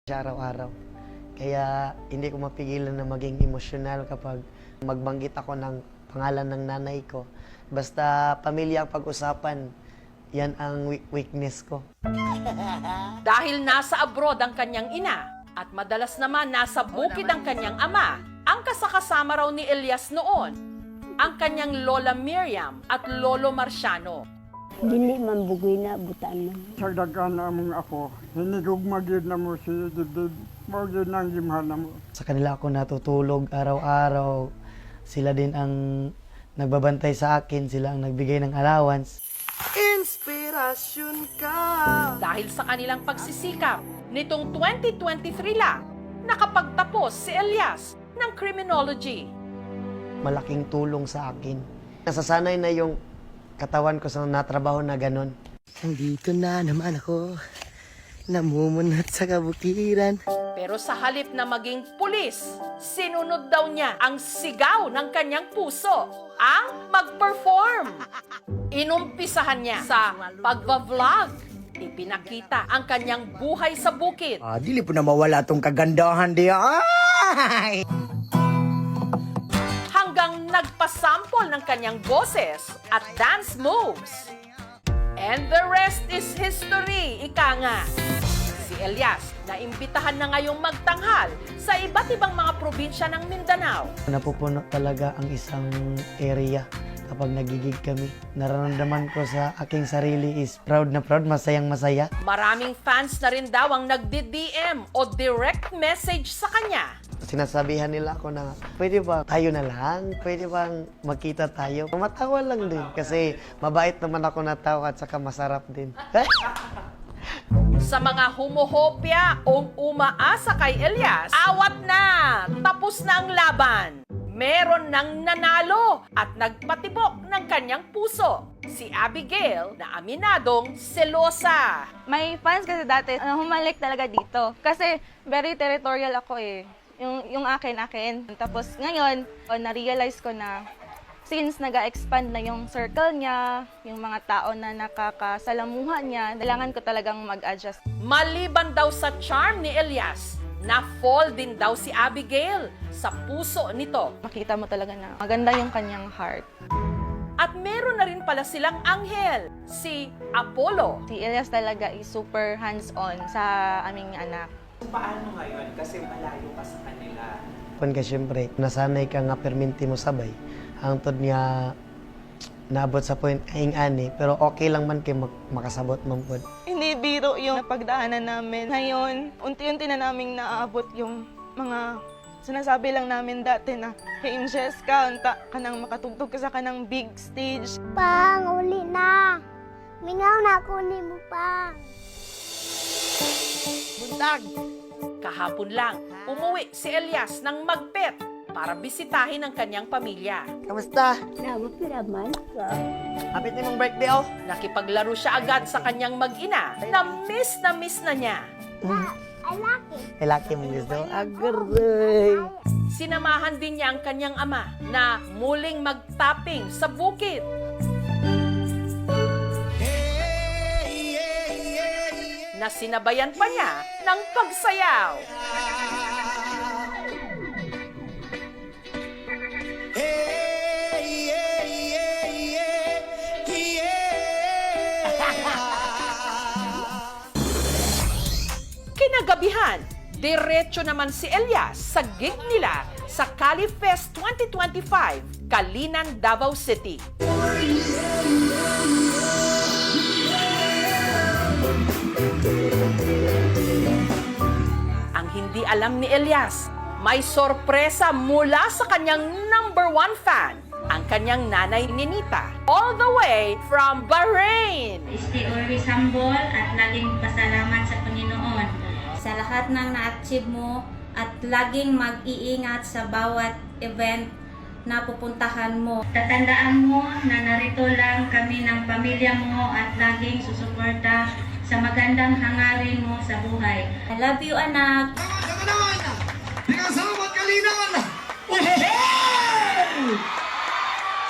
siya araw-araw. Kaya hindi ko mapigilan na maging emosyonal kapag magbanggit ako ng pangalan ng nanay ko. Basta pamilya ang pag-usapan, yan ang weakness ko. Dahil nasa abroad ang kanyang ina at madalas naman nasa bukid ang kanyang ama, ang kasakasama raw ni Elias noon, ang kanyang Lola Miriam at Lolo Marciano. Dili man bugoy na butaan man. Sa dagan na mong ako, hinigugmagid na mo si Dibdib, magid ng gimhan na mo. Sa kanila ako natutulog araw-araw. Sila din ang nagbabantay sa akin, sila ang nagbigay ng allowance. Inspirasyon ka. Dahil sa kanilang pagsisikap, nitong 2023 lang, nakapagtapos si Elias ng criminology. Malaking tulong sa akin. Nasasanay na yung katawan ko sa natrabaho na ganon. Nandito na naman ako, namumunat sa kabukiran. Pero sa halip na maging pulis, sinunod daw niya ang sigaw ng kanyang puso, ang mag-perform. Inumpisahan niya sa pagba-vlog. Ipinakita ang kanyang buhay sa bukid. Dili po na mawala tong kagandahan di. Ay! Hanggang nagpasample ng kanyang boses at dance moves. And the rest is history, ika nga. Si Elias na imbitahan na ngayong magtanghal sa iba't ibang mga probinsya ng Mindanao. Napupuno talaga ang isang area kapag nagigig kami. Nararamdaman ko sa aking sarili is proud na proud, masayang masaya. Maraming fans na rin daw ang nagdi-DM o direct message sa kanya. Sinasabihan nila ako na, pwede ba tayo na lang? Pwede bang magkita tayo? Matawa lang din kasi mabait naman ako na tao at saka masarap din. Sa mga humuhopya o umaasa kay Elias, awat na! Tapos na ang laban! Meron nang nanalo at nagpatibok ng kanyang puso. Si Abigail na aminadong selosa. May fans kasi dati, humalik talaga dito. Kasi very territorial ako eh. Yung akin. Tapos ngayon, na-realize ko na since nag-expand na yung circle niya, yung mga tao na nakakasalamuhan niya, kailangan ko talagang mag-adjust. Maliban daw sa charm ni Elias, na-fall din daw si Abigail sa puso nito. Makita mo talaga na maganda yung kanyang heart. At meron na rin pala silang anghel, si Apollo. Si Elias talaga is super hands-on sa aming anak. Paano ngayon? Kasi malayo ka sa kanila. Kung ka syempre, nasanay ka nga perminti mo sabay. Ang tod niya naabot sa point aing ani, pero okay lang man kay makasabot man pod. Hindi biro yung napagdaanan namin. Ngayon, unti-unti na naming naaabot yung mga sinasabi lang namin dati na, hey, Jessica, unta ka nang makatugtog ka sa kanang big stage. Pang, uli na. Mingaw na ako ni mo, Pang. Buntag! Kahapon lang, umuwi si Elias ng Magpet para bisitahin ang kanyang pamilya. Kamusta? Napapiraman ka. Hapit ni mong birthday oh. Nakipaglaro siya agad sa kanyang mag-ina na miss na niya. I like it. Laki mo gusto. Agaray. Sinamahan din niya ang kanyang ama na muling mag-tapping sa bukid. Na sinabayan pa niya ng pagsayaw. Kinagabihan, diretso naman si Elias sa gig nila sa Cali Fest 2025, Kalinan, Davao City. Ang hindi alam ni Elias, may sorpresa mula sa kanyang #1 fan, ang kanyang nanay Ninita, all the way from Bahrain. Stay always humble at laging pasalamat sa Panginoon sa lahat ng na-achieve mo at laging mag-iingat sa bawat event na pupuntahan mo. Tatandaan mo na narito lang kami ng pamilya mo at laging susuporta sa magandang hangarin mo sa buhay. I love you, anak!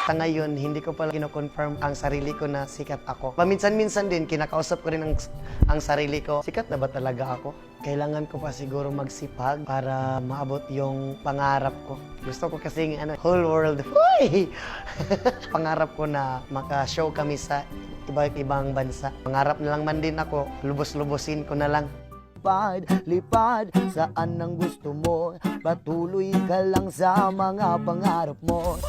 Sa ngayon, hindi ko pala kino-confirm ang sarili ko na sikat ako. Paminsan-minsan din, kinakausap ko rin ang sarili ko. Sikat na ba talaga ako? Kailangan ko pa siguro magsipag para maabot yung pangarap ko. Gusto ko kasing whole world. Huy! Pangarap ko na maka-show kami sa iba't ibang bansa. Pangarap na lang man din ako, lubos-lubosin ko na lang. Lipad, saan ang gusto mo? Patuloy ka lang sa mga pangarap mo.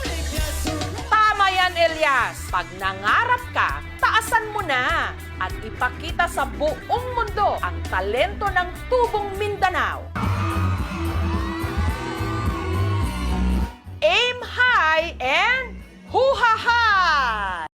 Tama yan, Elias. Pag nangarap ka, taasan mo na at ipakita sa buong mundo ang talento ng Tubong Mindanao. Aim high and huha-ha!